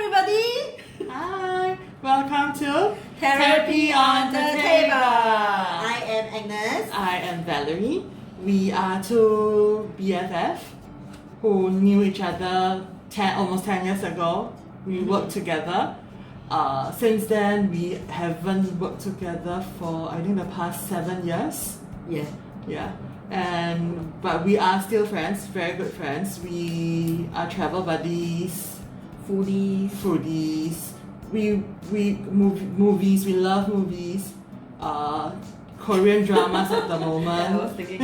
everybody! Hi! Welcome to Therapy on the Table! I I am Agnes. am Valerie. We are two BFF who knew each other almost 10 years ago. We worked together. Since then, we haven't worked together for I think the past 7 years. Yeah. But we are still friends, very good friends. We are travel buddies, foodies. We movies. We love movies. Korean dramas at the moment. I was thinking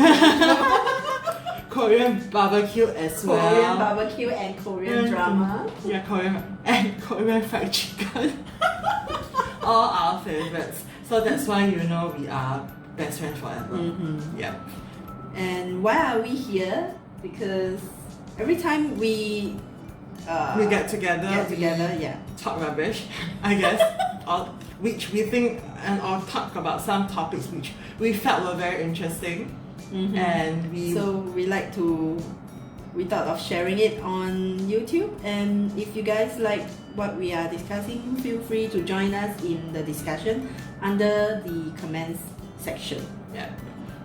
Korean barbecue as well. Korean barbecue and Korean drama. Yeah, Korean fried chicken. All our favorites. So that's why we are best friends forever. Yeah. And why are we here? Because every time we get together, yeah. talk rubbish, I guess, or which we think or talk about some topics which we felt were very interesting, and we thought of sharing it on YouTube. And if you guys like what we are discussing, feel free to join us in the discussion under the comments section. Yeah.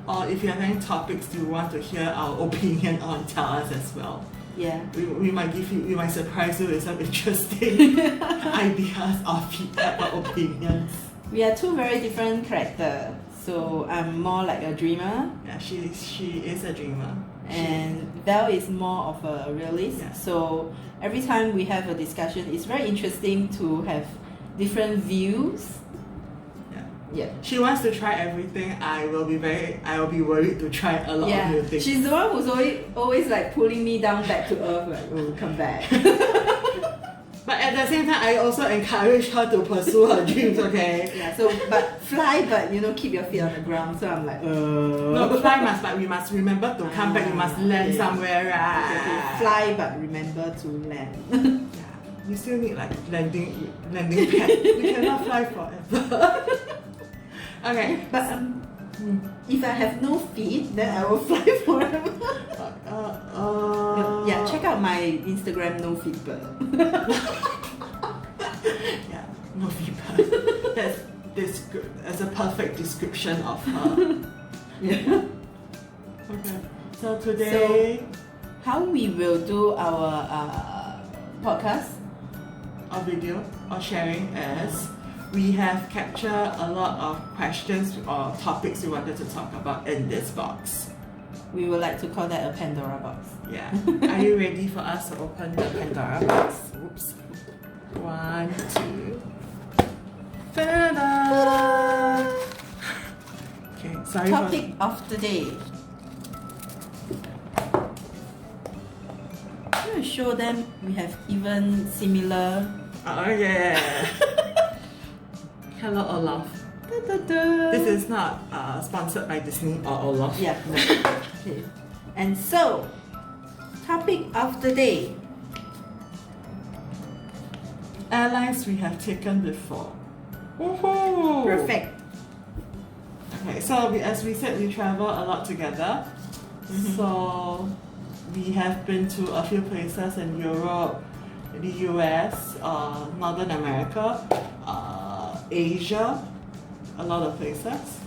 Or if you have any topics you want to hear our opinion on, tell us as well. Yeah. We might surprise you with some interesting ideas or feedback or opinions. We are two very different characters. So I'm more like a dreamer. Yeah, she is a dreamer. And Val is more of a realist. Yeah. So every time we have a discussion, it's very interesting to have different views. Yeah. She wants to try everything. I will be worried to try a lot of new things. She's the one who's always like pulling me down back to earth, like, oh, come back. But at the same time, I also encourage her to pursue her dreams, okay? Yeah, but fly, but keep your feet on the ground. So I'm like, No, fly but we must remember to come back. You must land somewhere, right? Okay, fly, but remember to land. Yeah, you still need like landing pad. We cannot fly forever. Okay, but if I have no feet, then I will fly forever. Yeah, check out my Instagram, no feet bird. Yeah, no feet bird. That's a perfect description of her. Yeah. Okay, so today, how we will do our podcast or video or sharing is. We have captured a lot of questions or topics we wanted to talk about in this box. We would like to call that a Pandora box. Yeah. Are you ready for us to open the Pandora box? Oops. 1, 2. Ta-da! Okay, sorry Topic of the day. I'm going to show them we have even similar. Oh yeah. Hello Olaf. Da-da-da. This is not sponsored by Disney or Olaf. Yeah. No. Okay. And so, topic of the day. Airlines we have taken before. Woohoo! Perfect. Okay, so as we said, we travel a lot together. So we have been to a few places in Europe, the US, Northern America, Asia, a lot of places.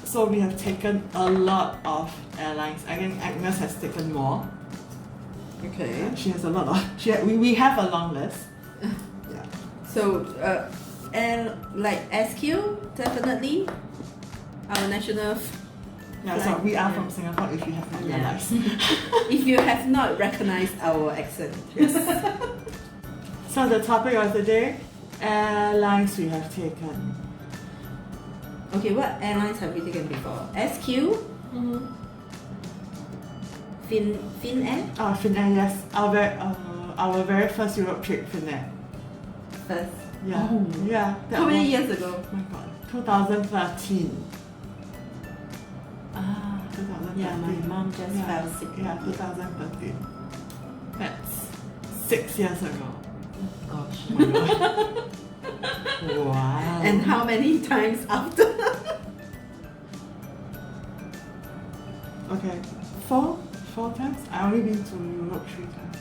So we have taken a lot of airlines. I think Agnes has taken more. Okay. She has a lot of. We have a long list. Yeah. So, and like SQ, definitely our national. Yeah. So we are from Singapore. If you have not realized. If you have not recognized our accent. Yes. So the topic of the day, airlines we have taken. Okay, what airlines have we taken before? SQ? Finnair? Finnair, yes. Our very first Europe trip, Finnair. First? Yeah. Oh. Yeah. How many years ago? Oh my god. 2013. 2013. Yeah, my mom just fell sick. Yeah, 2013. That's 6 years ago. Gosh. Oh my god. Wow. And how many times after? Okay, four times? I only been to Europe 3 times.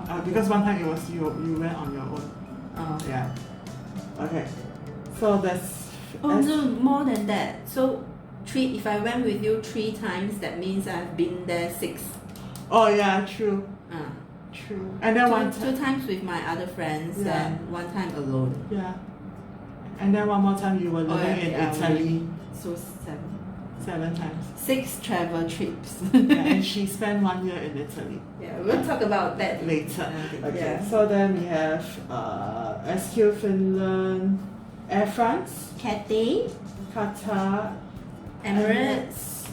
Oh, because one time it was you went on your own. oh. Yeah. Okay. So that's. Oh no, more than that. So if I went with you 3 times, that means I've been there 6. Oh yeah, true. True. And then two times with my other friends and 1 time alone. Yeah. And then one more time you were living in Italy. So 7. 7 times. 6 travel trips. And she spent 1 year in Italy. Yeah, we'll talk about that later. Okay. Yeah. So then we have SQ Finland, Air France, Cathay, Qatar, Emirates,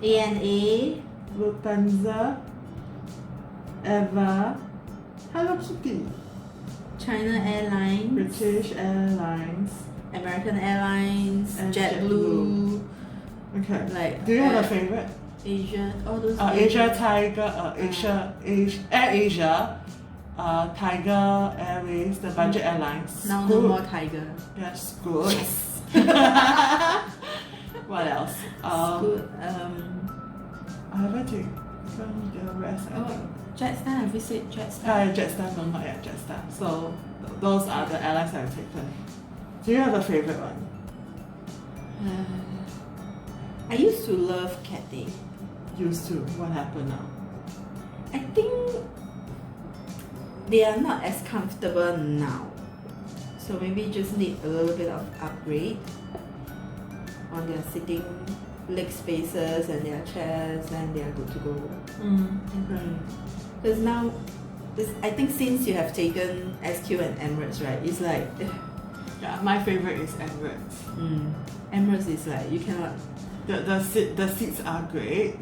ANA, Lufthansa, Eva, Hello Kitty, China Airlines, British Airlines, American Airlines, and JetBlue. Okay. Like, do you have a favorite? Asia, all those. Asia Tiger, Air Asia, Tiger Airways, the budget airlines. Now no more Tiger. Yes, good. Yes. What else? Good. I haven't taken the rest. I think. Jetstar, have we said Jetstar? Jetstar, no, not yet Jetstar. So those are the airlines I've taken. Do you have a favorite one? I used to love Cathay. Used to. What happened now? I think they are not as comfortable now. So maybe just need a little bit of upgrade on their sitting leg spaces and their chairs, and they are good to go. Because now, I think since you have taken SQ and Emirates, right, it's like... Yeah, my favorite is Emirates. Emirates is like, you cannot... The seats are great.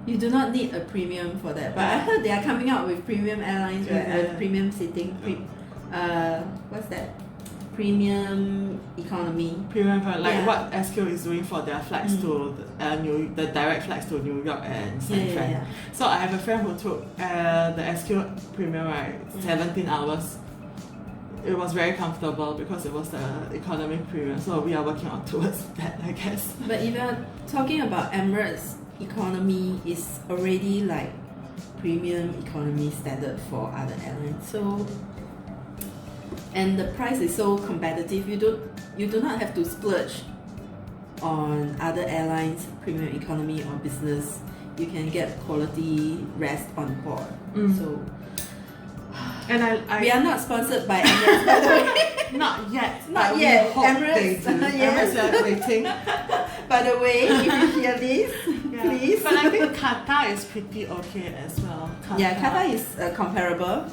You do not need a premium for that. But I heard they are coming out with premium airlines, right? Premium seating. What's that? Premium economy. Premium, like what SQ is doing for their flights to the direct flights to New York and San Fran. So I have a friend who took the SQ Premium, right? 17 hours. It was very comfortable because it was the economy premium. So we are working on towards that, I guess. But if you're talking about Emirates economy, is already like premium economy standard for other airlines. So, and the price is so competitive. You do not have to splurge on other airlines premium economy or business. You can get quality rest on board. So. And we are not sponsored by Emirates, by the way. Not yet. Not yet. Emirates, yes. Emirates are waiting. By the way, if you hear this, please. But I think Qatar is pretty okay as well. Qatar is comparable.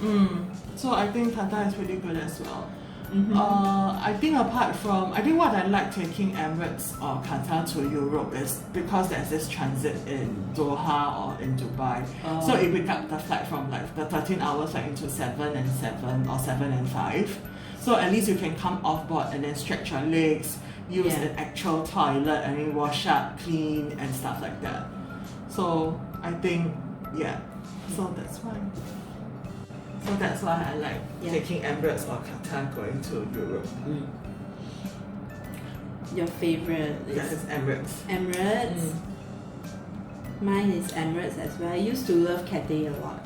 So I think Qatar is pretty good as well. I think what I like taking Emirates or Qatar to Europe is because there's this transit in Doha or in Dubai. So it pick up the flight from like the 13 hours like into 7 and 7 or 7 and 5. So at least you can come off board and then stretch your legs, use an actual toilet and then wash up, clean and stuff like that. So I think so that's why. So that's why I like taking Emirates or Qatar going to Europe. Your favorite is? Yes, it's Emirates. Emirates? Mine is Emirates as well. I used to love Cathay a lot.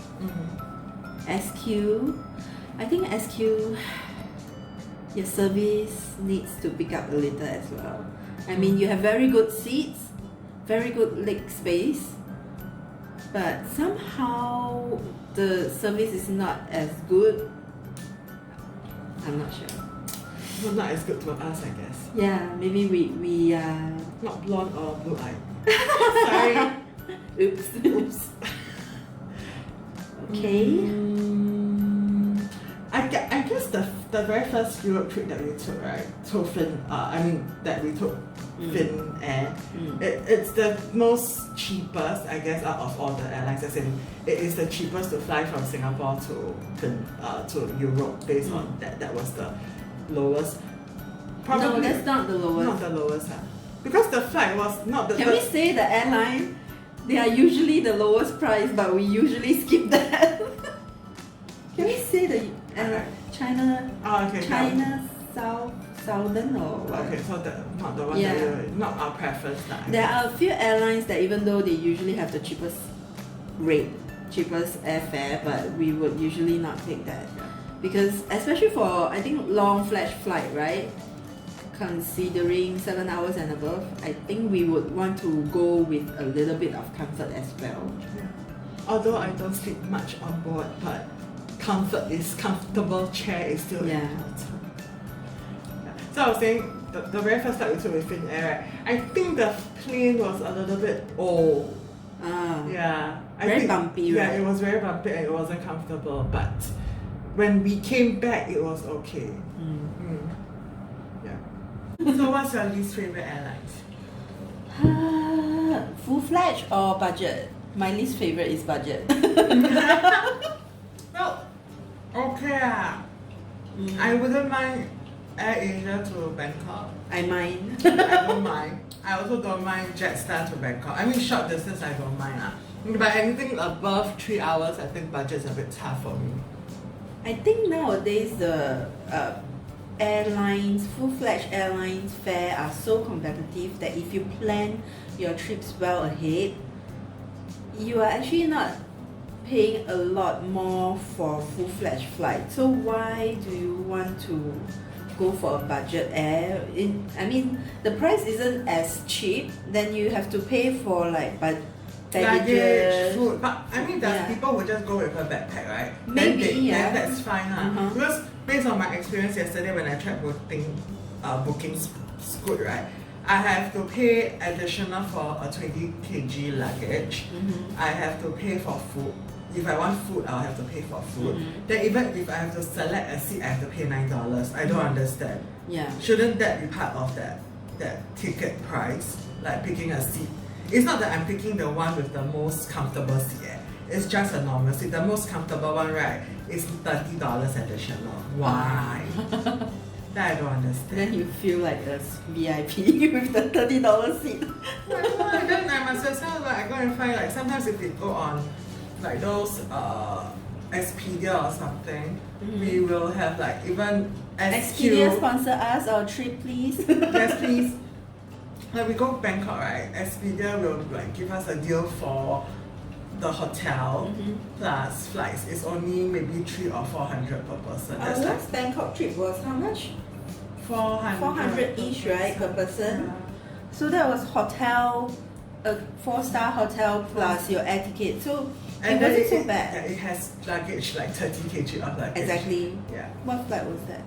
SQ, I think SQ, your service needs to pick up a little as well. I mean, you have very good seats, very good leg space, but somehow the service is not as good. I'm not sure. Well, not as good to us, I guess. Yeah, maybe we are not blonde or blue eye. Sorry. Oops. Okay. I guess the very first Europe trip that we took, right, to that we took Fin Air, it's the most cheapest, I guess, out of all the airlines. As in, it is the cheapest to fly from Singapore to Europe based on that. That was the lowest. Probably, no, that's not the lowest. Not the lowest, huh? Because the flight was not the. Can we say the airline? They are usually the lowest price, but we usually skip that. Can we say the China? China Southern or what? Okay, so not the one that not our preference. There are a few airlines that even though they usually have the cheapest rate, cheapest airfare, but we would usually not take that. Because especially for, I think, long flight, right? Considering 7 hours and above, I think we would want to go with a little bit of comfort as well. Yeah. Although I don't sleep much on board, but comfortable chair is still important. Yeah. So I was saying, the very first flight we took with Finnair, I think the plane was a little bit old. Yeah. Very bumpy, right? Yeah, it was very bumpy and it wasn't comfortable, but when we came back, it was okay. Yeah. So what's your least favorite airlines? Full-fledged or budget? My least favorite is budget. Well, okay. I wouldn't mind AirAsia to Bangkok. I mind. I don't mind. I also don't mind Jetstar to Bangkok. I mean, short distance, I don't mind. But anything above 3 hours, I think budget's a bit tough for me. I think nowadays the airlines, full-fledged airlines fare are so competitive that if you plan your trips well ahead, you are actually not paying a lot more for full-fledged flight. So why do you want to go for a budget air? I mean, the price isn't as cheap, then you have to pay for like baggage, food. But I mean, there's people who just go with a backpack, right? Maybe, then that's fine. Because based on my experience yesterday when I tried booking Scoot, right? I have to pay additional for a 20 kg luggage. I have to pay for food. If I want food, I'll have to pay for food. Then even if I have to select a seat, I have to pay $9. I don't understand. Yeah. Shouldn't that be part of that ticket price? Like picking a seat. It's not that I'm picking the one with the most comfortable seat. It's just a normal seat. The most comfortable one, right, is $30 additional. Why? That I don't understand. Then you feel like a VIP with the $30 seat. Then I must as well like go and find like sometimes if we go on like those Expedia or something, we will have like even Expedia sponsor us our trip, please. Yes, please. When we go to Bangkok, right, Expedia will like give us a deal for the hotel plus flights. It's only maybe $300 or $400 per person. Our last Bangkok trip was how much? 400 each, right, per person. Yeah. So that was hotel, a 4-star hotel plus your air ticket. So it wasn't so bad. Yeah, it has luggage like 30 kg of luggage. Exactly. Yeah. What flight was that?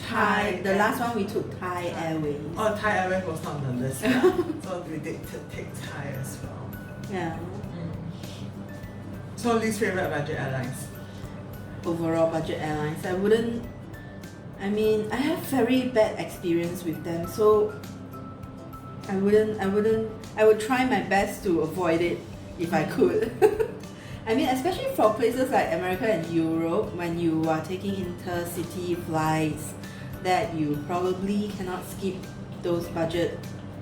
Thai. The last one we took Thai Airways. Oh, Thai Airways was not on the list. So we did take Thai as well. Yeah. So least favorite budget airlines? Overall budget airlines. I have very bad experience with them, so I would try my best to avoid it if I could. I mean, especially for places like America and Europe, when you are taking intercity flights, that you probably cannot skip those budget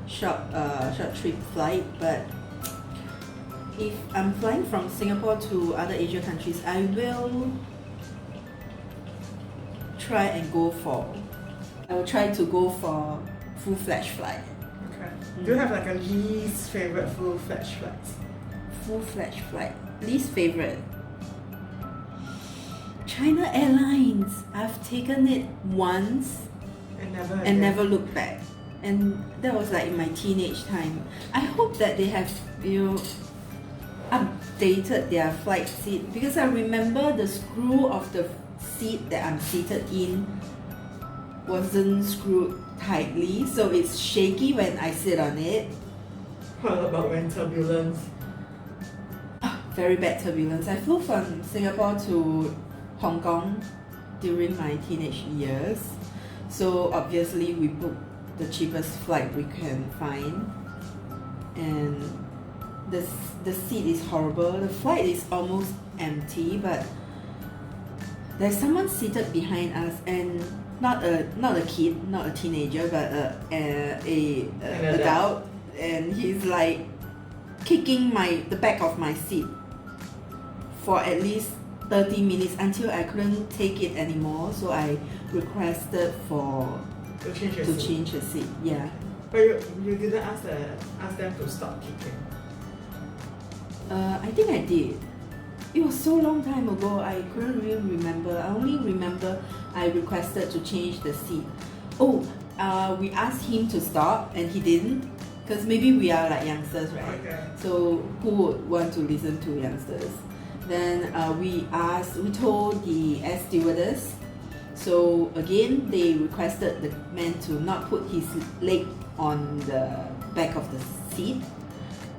short trip flight. But if I'm flying from Singapore to other Asian countries, I will try to go for full-fledged flight. Okay. Do you have like a least favorite full-fledged flight? Full-fledged flight. Least favorite. China Airlines. I've taken it once and never looked back. And that was like in my teenage time. I hope that they have, updated their flight seat, because I remember the screw of the seat that I'm seated in wasn't screwed tightly, so it's shaky when I sit on it. What about when turbulence? Very bad turbulence. I flew from Singapore to Hong Kong during my teenage years, so obviously we booked the cheapest flight we can find, and the seat is horrible. The flight is almost empty, but there's someone seated behind us, and not a kid, not a teenager, but an adult, and he's like kicking the back of my seat for at least 30 minutes until I couldn't take it anymore. So I requested to change the seat. Yeah. But you didn't ask them to stop kicking. I think I did. It was so long time ago, I couldn't really remember. I only remember I requested to change the seat. Oh, we asked him to stop and he didn't. Because maybe we are like youngsters, right? Okay. So who would want to listen to youngsters? Then we told the air stewardess. So again, they requested the man to not put his leg on the back of the seat.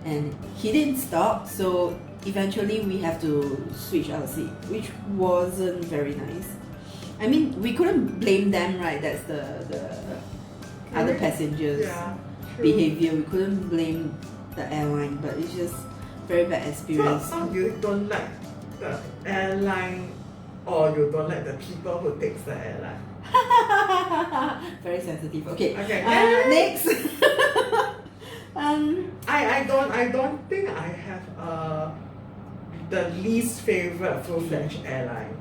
And he didn't stop, so eventually we have to switch our seat, which wasn't very nice. I mean, we couldn't blame them, right? That's the other passengers' behavior. We couldn't blame the airline, but it's just very bad experience. So you don't like the airline, or you don't like the people who takes the airline? Very sensitive. Okay. Next. Next. I don't think I have the least favorite full-fledged airline.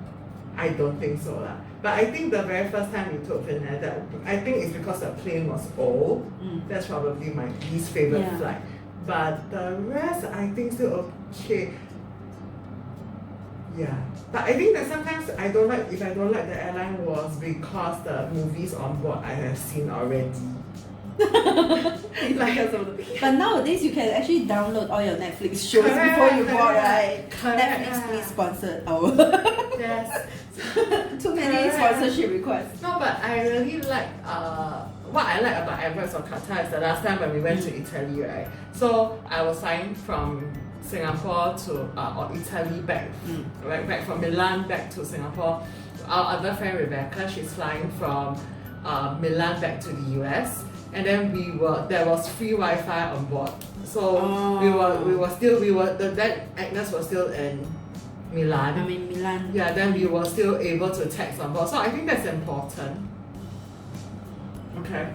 I don't think so lah. But I think the very first time we took Finnair, that I think it's because the plane was old. That's probably my least favorite flight. But the rest, I think still okay. Yeah, but I think that sometimes if I don't like the airline was because the movies on board I have seen already. But nowadays you can actually download all your Netflix shows before you board, right? Netflix, please sponsor our yes. Too many sponsorship requests. No, but I really like what I like about Emirates or Qatar is the last time when we went to Italy, right? So I was flying from Singapore to or Italy back, back from Milan back to Singapore. Our other friend Rebecca, she's flying from Milan back to the US. And then there was free Wi-Fi on board, so Agnes was still in Milan. I'm in Milan. Yeah, then we were still able to text on board. So I think that's important. Okay.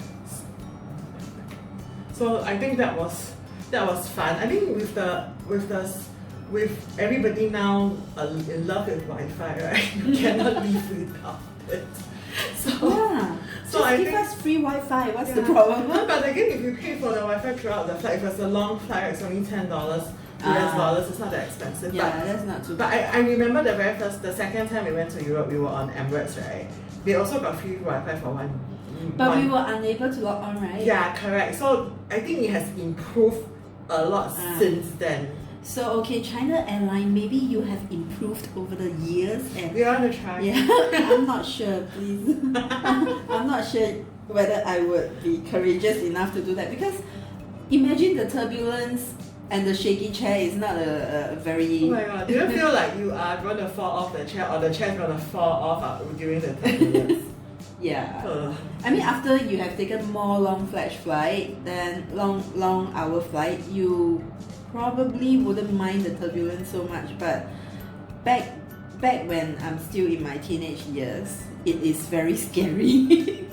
So I think that was fun. I think with everybody now in love with Wi-Fi, right? You cannot live without it. So I give us free Wi-Fi. What's the problem? But again, if you pay for the Wi-Fi throughout the flight, if it's a long flight, it's only $10 US dollars. It's not that expensive. Yeah, that's not too bad. But I remember the second time we went to Europe, we were on Emirates, right? They also got free Wi-Fi for one. But we were unable to log on, right? Yeah, correct. So I think it has improved a lot since then. So okay, China Airline, maybe you have improved over the years, and we want to try. Yeah, I'm not sure. Please, I'm not sure whether I would be courageous enough to do that, because imagine the turbulence and the shaky chair is not a very. Oh my god! Do you feel like you are going to fall off the chair, or the chair is going to fall off during the turbulence? Yeah. I mean, after you have taken more long flight, then long hour flight, you probably wouldn't mind the turbulence so much. But back when I'm still in my teenage years, it is very scary.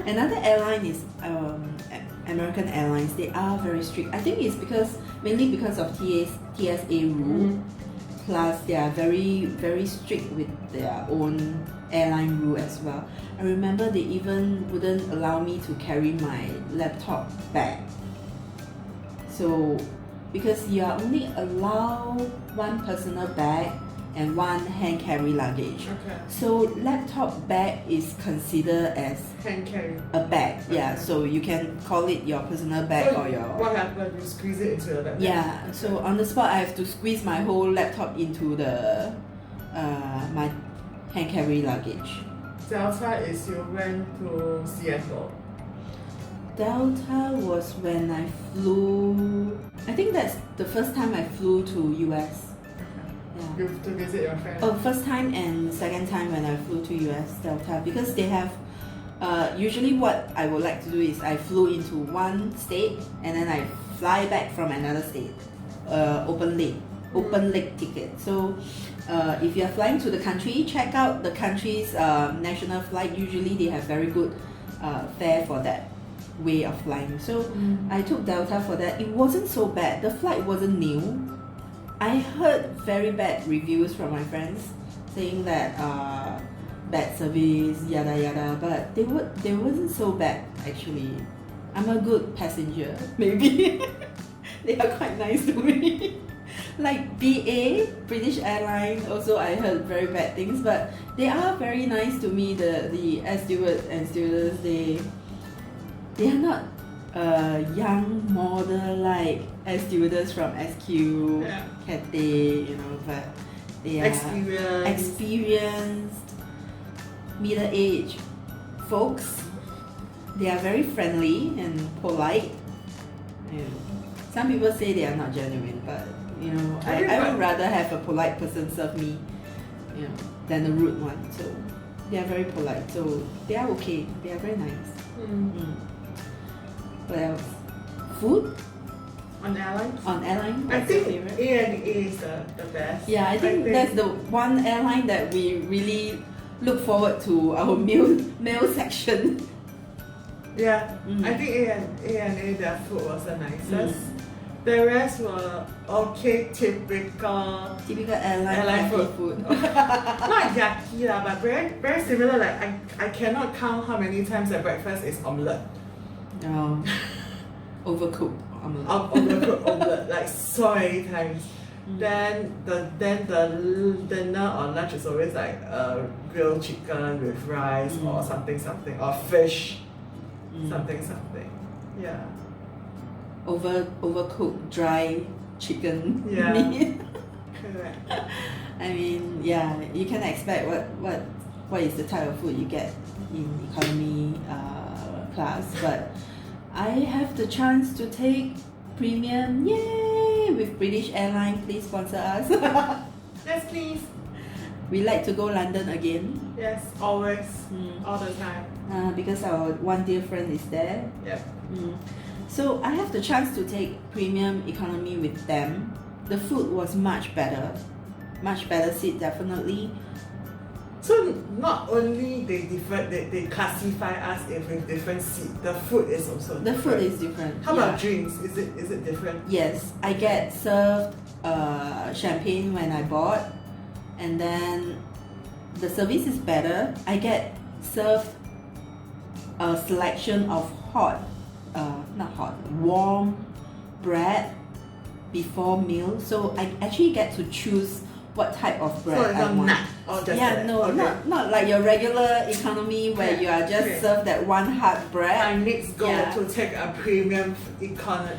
Another airline is American Airlines. They are very strict. I think it's mainly because of TSA rule. Plus, they are very, very strict with their own airline rule as well. I remember they even wouldn't allow me to carry my laptop bag. So, because you are only allowed one personal bag and one hand carry luggage. Okay. So laptop bag is considered as hand carry. A bag. Okay. Yeah. So you can call it your personal bag or your. What happened? You squeeze it into the bag. Yeah. So on the spot, I have to squeeze my whole laptop into the my hand carry luggage. Delta is you went to Seattle. Delta was when I flew. I think that's the first time I flew to US. Yeah. You to visit your friend? Oh, first time and second time when I flew to US Delta, because they have. Usually, what I would like to do is I flew into one state and then I fly back from another state. Open leg ticket. So, if you are flying to the country, check out the country's national flight. Usually, they have very good fare for that way of flying. So I took Delta for that. It wasn't so bad. The flight wasn't new. I heard very bad reviews from my friends saying that bad service, yada yada, but they wasn't so bad actually. I'm a good passenger, maybe. They are quite nice to me. Like BA, British Airlines, also I heard very bad things, but they are very nice to me. The air steward and stewardess, they are not young model like air stewardess from SQ, Cathay, but they are experienced, middle-aged folks. They are very friendly and polite. Some people say they are not genuine, but I would rather have a polite person serve me, than a rude one. So they are very polite. So they are okay. They are very nice. What else? Food? On airlines? On airline? I think A&A is the best. Yeah, I think that's the one airline that we really look forward to our meal section. Yeah, I think A&A their food was the nicest. The rest were okay, typical airline food. Not yucky lah, but very very similar. Like I cannot count how many times at breakfast is omelette. Oh, overcooked omelette. Overcooked omelette, like so many times. Then the dinner or lunch is always like grilled chicken with rice or something or fish, something. Yeah. Overcooked dry chicken meat. Correct. I mean, yeah, you can expect what is the type of food you get in economy class, but I have the chance to take premium, yay, with British Airlines. Please sponsor us. Yes, please. We like to go London again. Yes, always, all the time. Because our one dear friend is there. Yep. So I have the chance to take premium economy with them. The food was much better seat definitely. So not only they classify us with different seat, the food is also different. The food is different. How about drinks? Is it different? Yes, I get served champagne when I board, and then the service is better. I get served a selection of warm bread before meal, so I actually get to choose what type of bread so it's I want. Nut or just not like your regular economy where you are just served that one hard bread. My next goal to take a premium flight.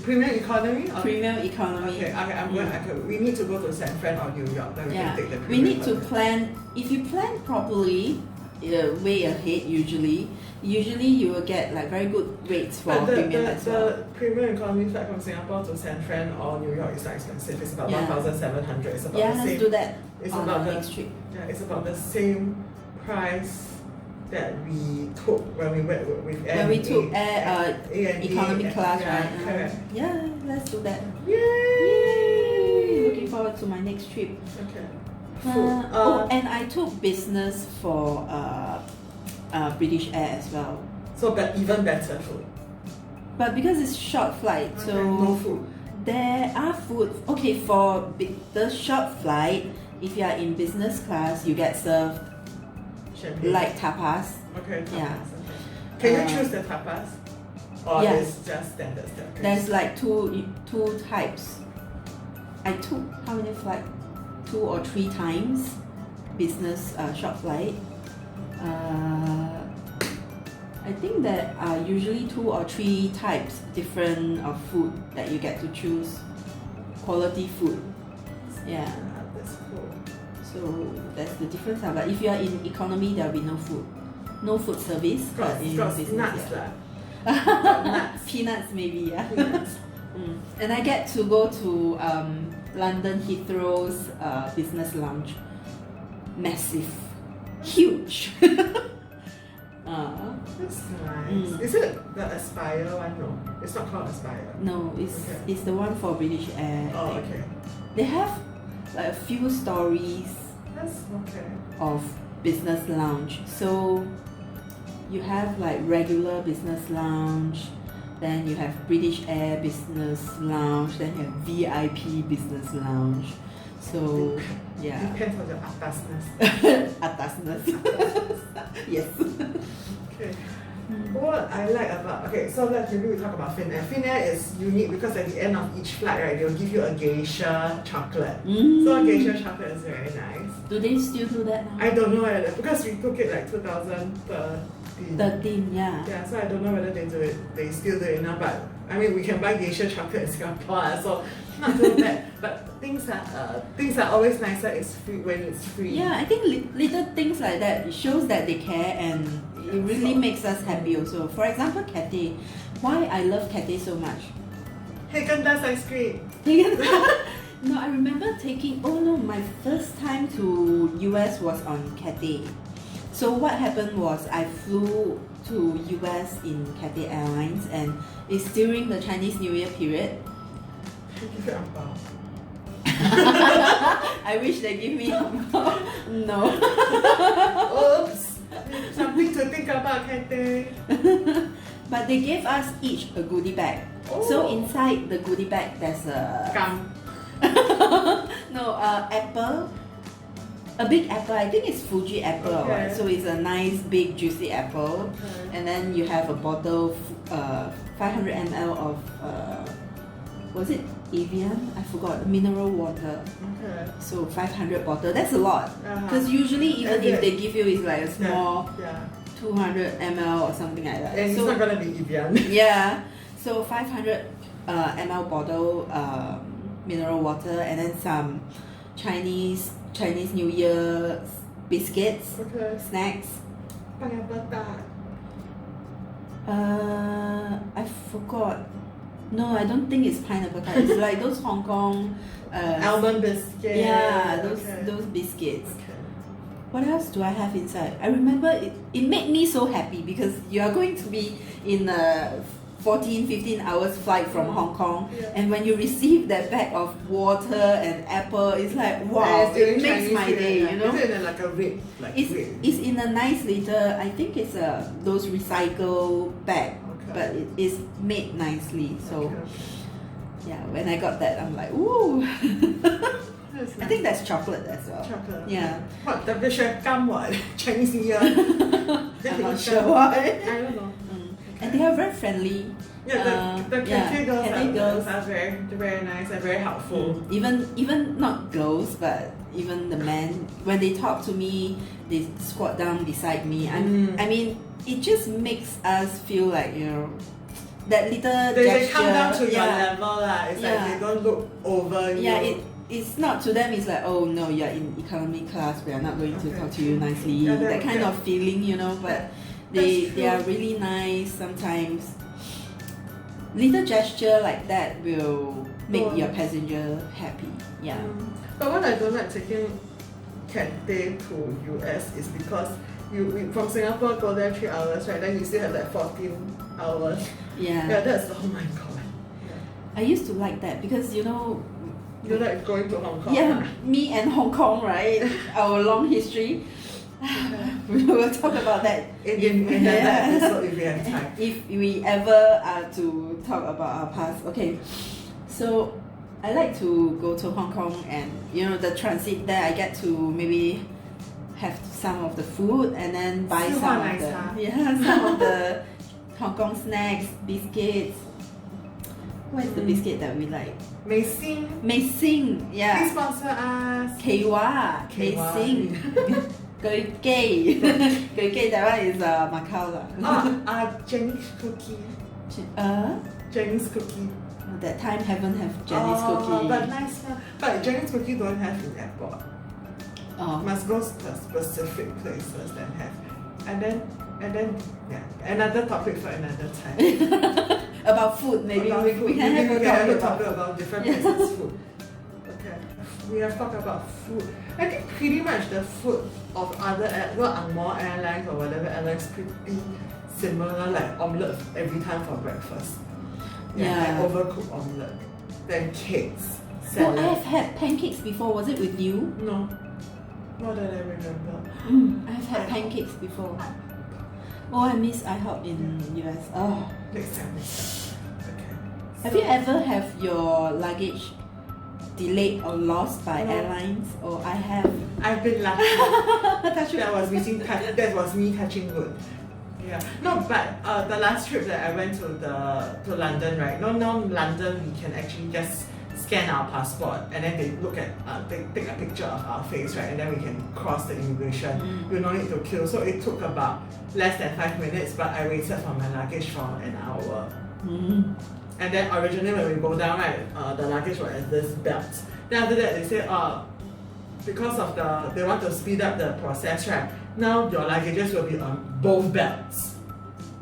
Premium economy? Or? Premium economy. Okay, I'm going. We need to go to San Fran or New York. Then we can take the premium. We need to plan. If you plan properly, way ahead usually you will get like very good rates for premium as well. The premium economy flight from Singapore to San Fran or New York is not expensive. It's about 1,700. It's about the same. Let's do that. It's on about the next trip. Yeah, it's about the same price that we took when we went with When we took economy class, right? Correct. Yeah, let's do that. Yay! Looking forward to my next trip. Okay. And I took business for British Air as well. So even better food. But because it's short flight, so no food. There are food. Okay, for the short flight, if you are in business class, you get served champagne. Like tapas. Okay, tapas. Yeah. Okay. Can you choose the tapas? Or it's just standard stuff? Okay. There's like two types. I took how many flights? 2 or 3 times business short flight. I think there are usually 2 or 3 types different of food that you get to choose. Quality food. Yeah. That's cool. So that's the difference. But if you are in economy, there will be no food. No food service. But in business, nuts nuts. Peanuts maybe, yeah. Peanuts. And I get to go to London Heathrow's business lounge. Massive. Huge. That's nice. Is it the Aspire one? No, it's not called Aspire. No, it's the one for British Air. Oh, okay. They have like a few stories That's okay. of business lounge. So you have like regular business lounge, then you have British Air business lounge, then you have VIP business lounge. So yeah. Depends on the atasness. Atasness. Yes. Okay. What I like about, okay, so maybe we talk about Finnair. Finnair is unique because at the end of each flight, right, they'll give you a geisha chocolate. So a geisha chocolate is very nice. Do they still do that now? I don't know whether, because we took it like 2013. 13, yeah. Yeah, so I don't know whether they still do it now, but I mean, we can buy geisha chocolate in Singapore, so not too bad. But things are always nicer when it's free. Yeah, I think little things like that, it shows that they care, and it really makes us happy also. For example, Cathay. Why I love Cathay so much? Haagen-Dazs ice cream. No, I remember my first time to US was on Cathay. So what happened was I flew to US in Cathay Airlines, and it's during the Chinese New Year period. Give you ang bao. I wish they give me no. Oops. Something to think about, Cathay. But they gave us each a goodie bag. Oh. So inside the goodie bag there's a Gum. apple. A big apple. I think it's Fuji apple, Okay. right? So it's a nice big juicy apple. Okay. And then you have a bottle, 500 ml of was it Evian? I forgot. Mineral water. Okay. So 500 bottle. That's a lot. Because Uh-huh. usually even if they give you is like a small Yeah. 200 ml or something like that. And so, it's not gonna be Evian. yeah. So 500 ml bottle mineral water, and then some Chinese New Year biscuits, Okay. snacks. Pineapple tart. I forgot. No, I don't think it's pineapple tart. It's like those Hong Kong. Almond biscuit. Yeah, Okay. those biscuits. Okay. What else do I have inside? I remember it made me so happy because you are going to be in a 14-15 hours flight from Hong Kong, Yeah. and when you receive that bag of water and apple, it's like wow, And it's during it makes Chinese my New Year, day, yeah. you know. Is it in like a red? It's in a nice little, I think it's those recycle bag, Okay. but it is made nicely. So Okay. yeah, when I got that, I'm like, ooh. That's I think that's chocolate as well. chocolate. Yeah. What? The gum what? Chinese New Year. I'm not sure why. I don't know. And they are very friendly. Yeah, the Cathay Cathay girls girls. are very nice and very helpful. Even not girls, but even the men, when they talk to me, they squat down beside me. I mean, it just makes us feel like, you know, that little They gesture. come down to your level lah. It's like they don't look over you. Yeah, it's not to them. It's like, oh no, you're in economy class. We are not going to talk to you nicely. Yeah, that kind of feeling, you know. But they are really nice sometimes. Little gesture like that will make your passenger happy. Yeah. But what I don't like taking Cathay to US is because we from Singapore go there 3 hours, right? Then you still have like 14 hours. Yeah. Yeah, that's oh my god. I used to like that because, you know, You like going to Hong Kong? yeah, me and Hong Kong, right? Our long history. We will talk about that In another episode if we have time. if we ever are to talk about our past. Okay, so I like to go to Hong Kong, and you know, the transit there, I get to maybe have some of the food and then buy some of some of the Hong Kong snacks, biscuits. What is the biscuit that we like? Mei Xin. Mei Xin, yeah. Please sponsor us. Keiwa, Mei Xin. Gui Gei. Gui Gei, that one is Macau lah. Jenny's cookie. Uh, Jenny's cookie. that time haven't have Jenny's cookie. But nice one. But Jenny's cookie don't have in airport. Oh. Must go to specific places that have. And then yeah. Another topic for another time. About food, maybe about we food. can have a topic about different places' food. Okay. We have talked about food. I think pretty much the food of other Angmo airlines or whatever airlines pretty similar, like omelette every time for breakfast. Yeah. Like overcooked omelette. Then cakes. Oh, Salad. I've had pancakes before. Was it with you? No. Not that I remember. I've had pancakes before. Oh, I miss IHOP in US. Oh. Next time. Okay. Have you ever have your luggage delayed or lost by airlines? Or I have. I've been lucky. Touch wood. That was me touching wood. Yeah. No, but the last trip that I went to London, right? Now London we can actually just scan our passport and then they look at they take a picture of our face, right? And then we can cross the immigration. You don't need to queue. So it took about less than 5 minutes, but I waited for my luggage for an hour. And then originally when we go down, right, the luggage was at this belt. Then after that they say, because of they want to speed up the process, right? Now your luggages will be on both belts.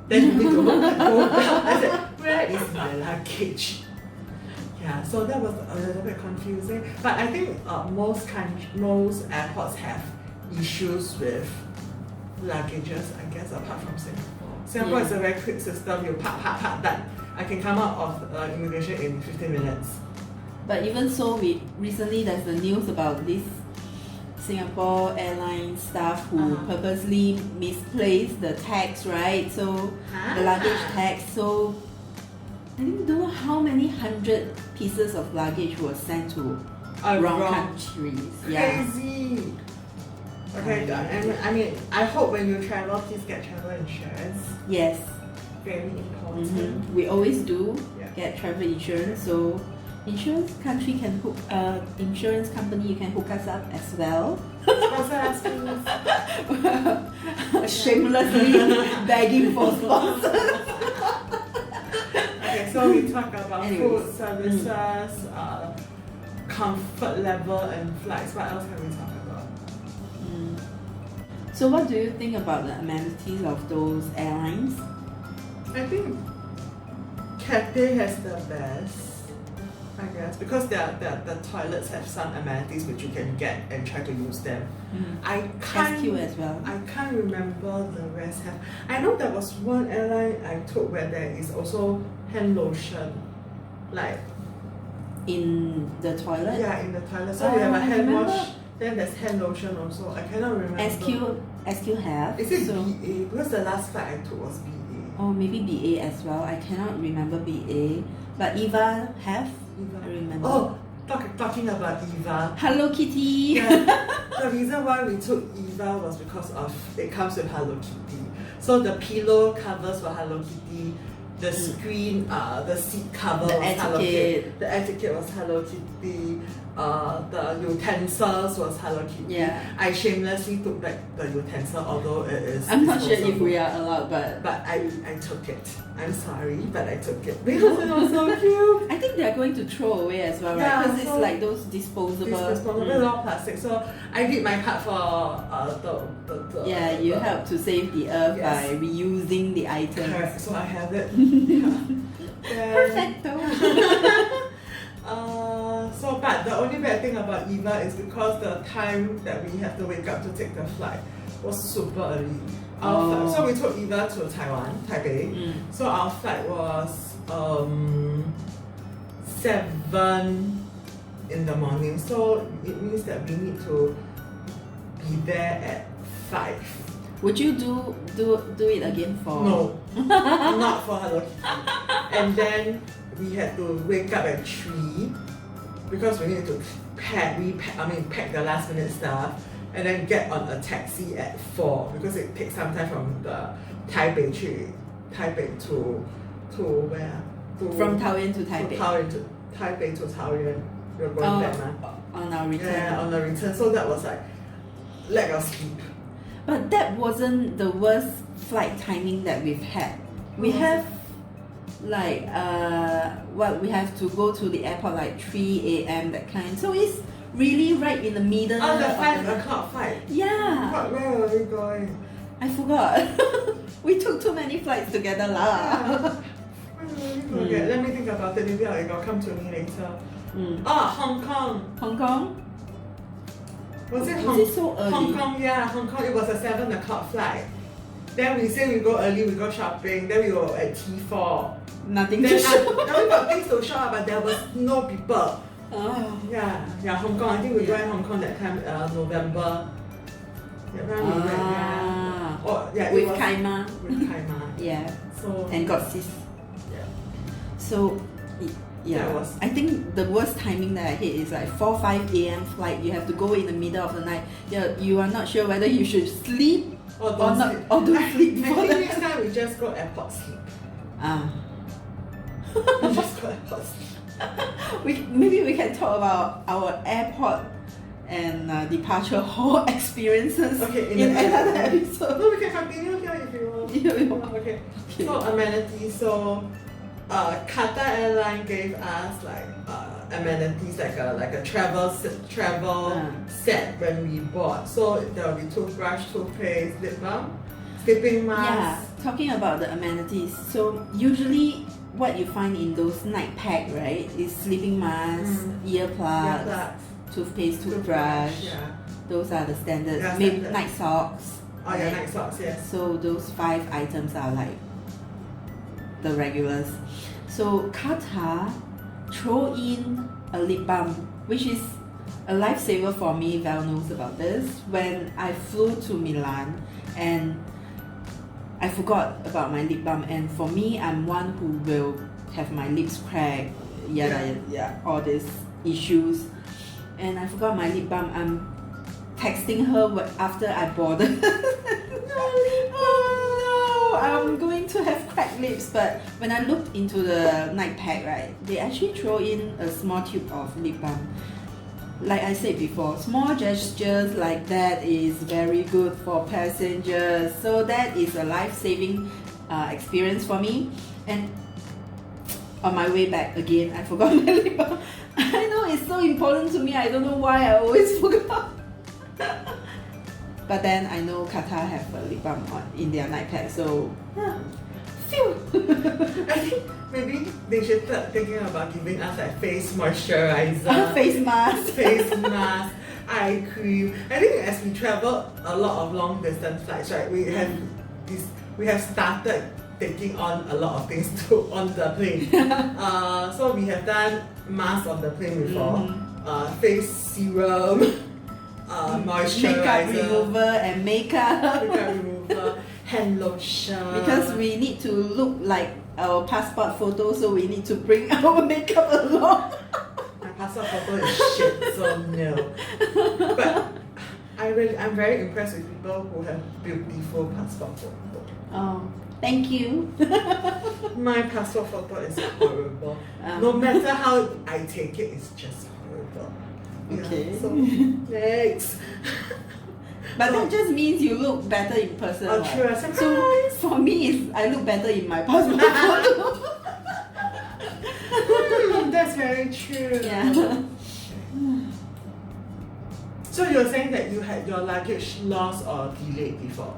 Then you need to look at both belts. I said, where is my luggage? Yeah, so that was a little bit confusing. But I think most airports have issues with luggages, I guess, apart from Singapore. Singapore is a very quick system. You park, done. I can come out of immigration in 15 minutes. But even so, recently there's the news about this Singapore Airlines staff who purposely misplaced the tags, right? So the luggage tags. So I don't know how many hundred pieces of luggage was sent to wrong countries. Crazy. Okay, I mean, I hope when you travel, please get travel insurance. Yes. Very important. We always do get travel insurance. So insurance company you can hook us up as well. Sponsor us, please. Shamelessly begging for sponsors. Okay, so we talk about food, services, comfort level, and flights. What else can we talk about? So what do you think about the amenities of those airlines? I think Cathay has the best, I guess, because the toilets have some amenities which you can get and try to use them. SQ as well. I can't remember the rest have. I know there was one airline I took where there is also hand lotion, like in the toilet. Yeah, in the toilet. So you have a hand wash. Then there's hand lotion also. I cannot remember. SQ have. Is it BA? Because the last flight I took was BA. Oh, maybe BA as well. I cannot remember BA. But Eva have. I remember. Oh, talking about Eva. Hello Kitty. Yeah, the reason why we took Eva was because of it comes with Hello Kitty. So the pillow covers were Hello Kitty. The screen, the seat cover was Hello Kitty. The etiquette was Hello Kitty. The utensils was Hello Kitty. Yeah. I shamelessly took back the utensil, although it is. I'm not sure if we are allowed, but I took it. I'm sorry, but I took it because it was so cute. I think they are going to throw away as well, right? Because it's like those disposable. It's all plastic. So I did my part for the yeah, you help to save the earth by reusing the items. Correct. So I have it. Perfecto. But the only bad thing about Eva is because the time that we have to wake up to take the flight was super early. So we took Eva to Taiwan, Taipei. So our flight was 7 in the morning. So it means that we need to be there at 5. Would you do it again for? No, not for Hello Kitty. And then we had to wake up at 3 because we needed to pack the last minute stuff and then get on a taxi at 4 because it takes some time from the Taipei to where? From Taoyuan to Taipei. Taipei to Taoyuan. We're going back now. On our return. Yeah, on the return. So that was like lack of sleep. But that wasn't the worst flight timing that we've had. We have like we have to go to the airport like 3 a.m. that kind. So it's really right in the middle. Oh, the 5 o'clock flight. Yeah. Where were we going? I forgot. We took too many flights together lah. Yeah. Where were we going? Let me think about it. Maybe it'll come to me later. Hong Kong. Hong Kong? Was it so early? Hong Kong, yeah, Hong Kong. It was a 7 o'clock flight. Then we say we go early, we go shopping. Then we were at T4. Nothing to shop. Now we got things to shop, but there was no people. Oh. Yeah, Hong Kong. I think we went Hong Kong that time, November. With Kaima. With Kaima. Yeah. So and got sis. Yeah. So yeah, I think the worst timing that I hate is like 4-5 a.m. flight. You have to go in the middle of the night. You are not sure whether you should sleep Or don't sleep. Or don't sleep. I think next time we just go airport sleep. We just go airport sleep. Maybe we can talk about our airport and departure hall experiences in another episode. No, we can continue here if you want. Okay. So amenities. So Qatar Airlines gave us like amenities like a travel set when we bought. So there will be toothbrush, toothpaste, lip balm, sleeping mask. Yeah, talking about the amenities. So usually what you find in those night pack, right, is sleeping mask, earplugs, toothpaste, toothbrush. Yeah. Those are the standards. Yeah, Maybe standard. night socks. Oh yeah, night socks, yes. So those 5 items are like the regulars. So Qatar throw in a lip balm, which is a lifesaver for me. Val knows about this. When I flew to Milan and I forgot about my lip balm, and for me, I'm one who will have my lips cracked, all these issues, and I forgot my lip balm. I'm texting her after I boarded. Oh no, I'm going to have cracked lips. But when I looked into the night pack, right, they actually throw in a small tube of lip balm. Like I said before, small gestures like that is very good for passengers. So that is a life-saving experience for me. And on my way back again, I forgot my lip balm. I know it's so important to me. I don't know why I always forgot. But then I know Qatar have a lip balm in their night pack, so phew. I think maybe they should start thinking about giving us like face moisturizer, face mask, eye cream. I think as we travel a lot of long distance flights, right, we have started taking on a lot of things on the plane. So we have done masks on the plane before, face serum, moisturizer, makeup remover and makeup remover, hand lotion. Because we need to look like our passport photo, so we need to bring our makeup along. My passport photo is shit, so no. But I'm very impressed with people who have beautiful passport photo. Oh, thank you. My passport photo is horrible. No matter how I take it, it's just horrible. Okay. Yeah, so next. But that just means you look better in person. Oh, right? true. So for me, I look better in my passport photo. That's very true. Yeah. So you're saying that you had your luggage lost or delayed before?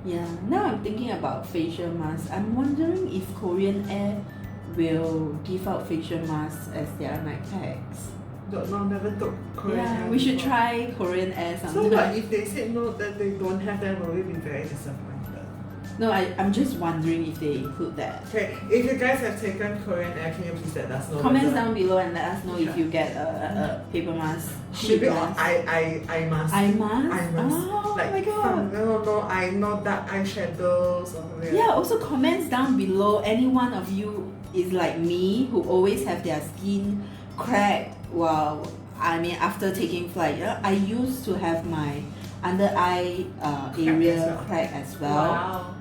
Yeah. Now I'm thinking about facial masks. I'm wondering if Korean Air will give out facial masks as their night packs. No, never took Korean Air We should before. try Korean Air sometime. So but if they said no, that they don't have them, will we be very disappointed? No, I'm just wondering if they include that. Okay, if you guys have taken Korean Air, can you please let us know? Comments down below and let us know if you get a paper mask. Should be sheet on mask. eye mask. Eye mask? Eye mask. Oh Like, my god. no dark eyeshadows or something. Yeah, also comments down below. Any one of you is like me who always have their skin cracked after taking flight. Yeah? I used to have my under eye area crack as well.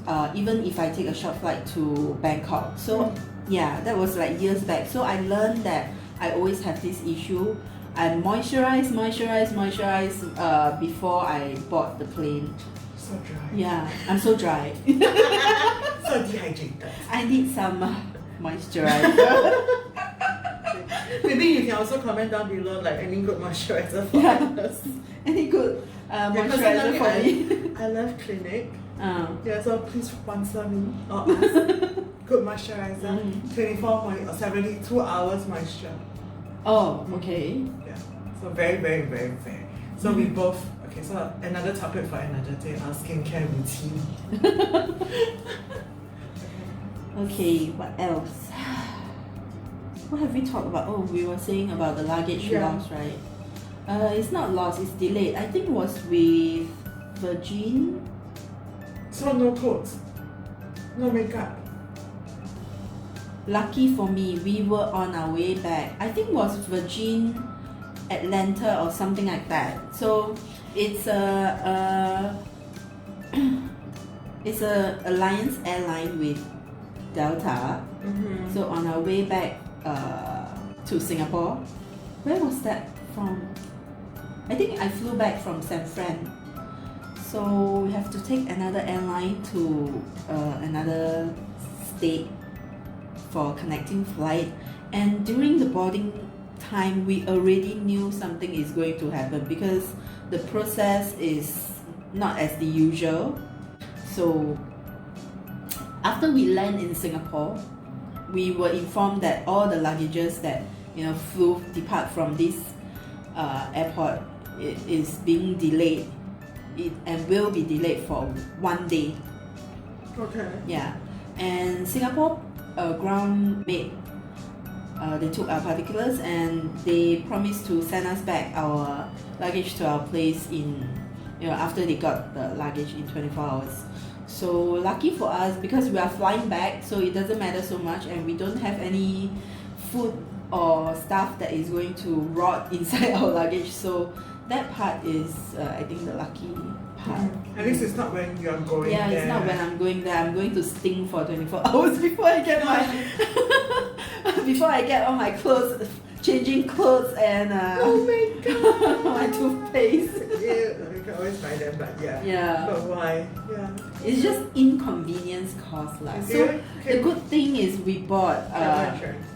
Wow. Even if I take a short flight to Bangkok. So yeah, that was like years back. So I learned that I always have this issue. I moisturize before I board the plane. So dry. Yeah, I'm so dry. So dehydrated. I need some moisturizer. Maybe you can also comment down below like any good moisturizer for us. Any good moisturizer Personally, for me? I love Clinique. Yeah, so please sponsor me or us. Good moisturizer. 24 or 72 hours moisture. Oh, okay. Yeah. So very, very, very, very. So we both. Okay, so another topic for another day, our skincare routine. Okay, what else? What have we talked about? Oh, we were saying about the luggage loss, right? It's not lost, it's delayed. I think it was with Virgin. So no clothes, no makeup. Lucky for me, we were on our way back. I think it was Virgin Atlanta or something like that. So it's it's a Alliance airline with Delta. So on our way back to Singapore, where was that from? I think I flew back from San Fran. So we have to take another airline to another state for connecting flight. And during the boarding time, we already knew something is going to happen because the process is not as the usual. So after we land in Singapore, we were informed that all the luggages that depart from this airport is being delayed. And will be delayed for 1 day. Okay. Yeah, and Singapore ground made they took our particulars and they promised to send us back our luggage to our place in after they got the luggage in 24 hours. So lucky for us because we are flying back, so it doesn't matter so much, and we don't have any food or stuff that is going to rot inside our luggage. So that part is, I think, the lucky part. At least it's not when you're going there. Yeah, it's not when I'm going there. I'm going to stink for 24 hours before I get all my clothes, changing clothes and oh my god, my toothpaste. Yeah, you can always buy them, but yeah. But why? Yeah. It's just inconvenience cost. So the good thing is we bought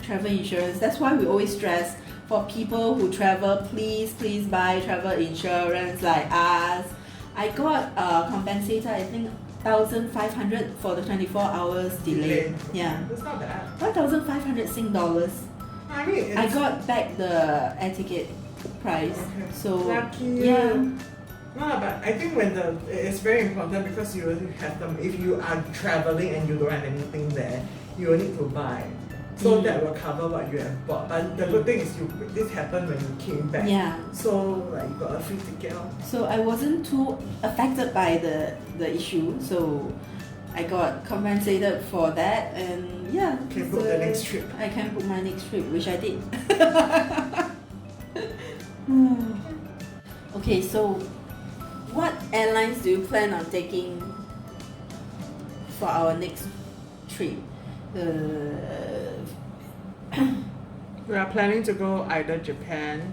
travel insurance. That's why we always stress for people who travel, please buy travel insurance like us. I got compensated, I think 1,500 for the 24 hours delay. Yeah. That's not bad. 1,500 Sing dollars. I mean, I got back the air ticket price. Okay. So lucky. yeah. No, but I think it's very important because you have them. If you are traveling and you don't have anything there, you will need to buy. So that will cover what you have bought. But the good thing is this happened when you came back. Yeah. So like you got a free ticket. So I wasn't too affected by the issue. So I got compensated for that, and yeah. You can book the next trip. I can book my next trip, which I did. Okay, so what airlines do you plan on taking for our next trip? We are planning to go either Japan.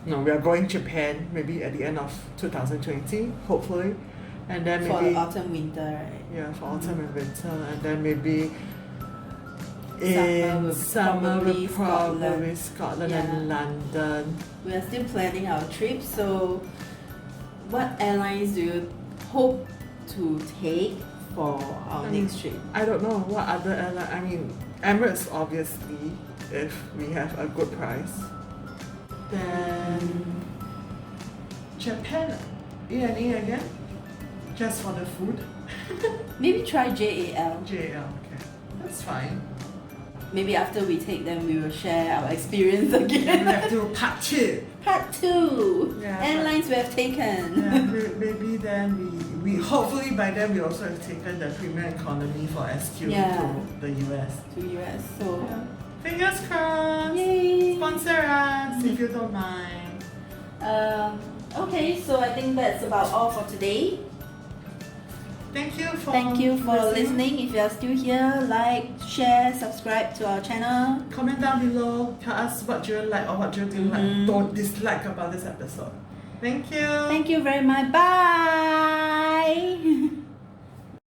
No, we are going Japan maybe at the end of 2020, hopefully, and then maybe for autumn winter, right? Yeah, for autumn and winter, and then maybe summer we'll probably Scotland and London. We are still planning our trip. So, what airlines do you hope to take for our next trip? I don't know what other airline. I mean, Emirates obviously, if we have a good price. Then Japan, E&E again, just for the food. Maybe try JAL. JAL, okay, that's fine. Maybe after we take them, we will share our experience again. We have to part 2. Part 2. Yeah, airlines we have taken. Yeah, maybe then we hopefully by then we also have taken the premium economy for SQ to the US. To US. So fingers crossed. Yay. Sponsor us if you don't mind. Okay, so I think that's about all for today. Thank you for listening. If you are still here, like, share, subscribe to our channel. Comment down below. Tell us what you like or what you don't dislike about this episode. Thank you. Thank you very much. Bye.